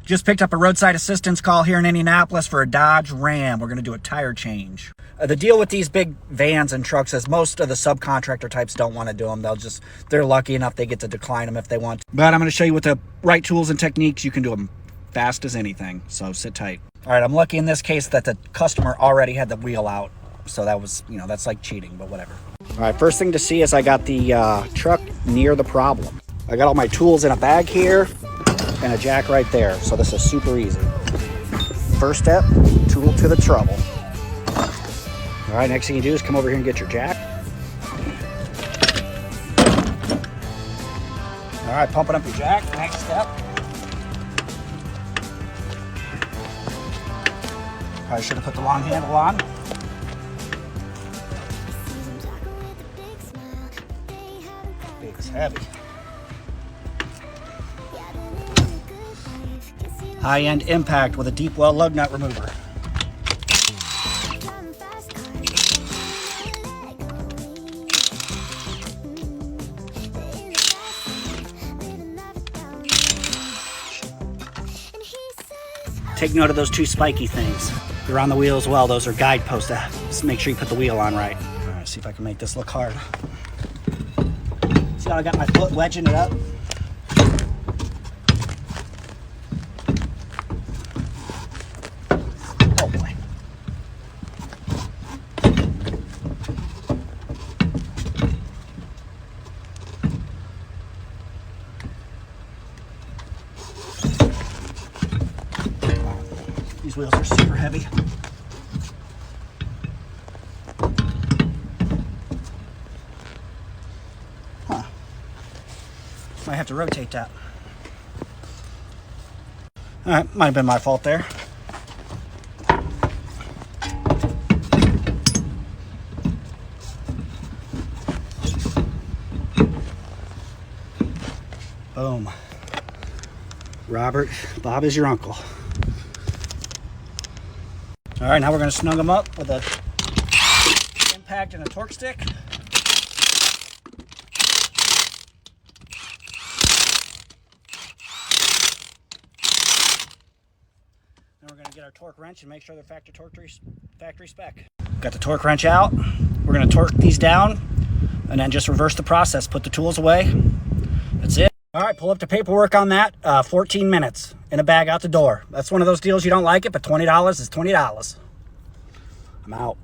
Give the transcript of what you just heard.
Just picked up a roadside assistance call here in Indianapolis for a Dodge Ram. We're going to do a tire change. The deal with these big vans and trucks is most of the subcontractor types don't want to do them. They're lucky enough they get to decline them if they want. But I'm going to show you with the right tools and techniques, you can do them fast as anything. So sit tight. All right, I'm lucky in this case that the customer already had the wheel out. So that was, that's like cheating, but whatever. All right, first thing to see is I got the truck near the problem. I got all my tools in a bag here and a jack right there. So this is super easy. First step, tool to the trouble. All right, next thing you do is come over here and get your jack. All right, pumping up your jack, next step. Probably should have put the long handle on. It's heavy. High-end impact with a deep well lug nut remover. Take note of those two spiky things. They're on the wheel as well. Those are guideposts. Just make sure you put the wheel on right. All right, see if I can make this look hard. See how I got my foot wedging it up? Oh boy. These wheels are super heavy. Huh. Might have to rotate that. All right, might have been my fault there. Boom. Robert, Bob is your uncle. All right, now we're going to snug them up with a impact and a torque stick. Then we're going to get our torque wrench and make sure they're factory spec. Got the torque wrench out. We're going to torque these down and then just reverse the process. Put the tools away. That's it. All right, pull up the paperwork on that. 14 minutes in a bag out the door. That's one of those deals you don't like it, but $20 is $20. I'm out.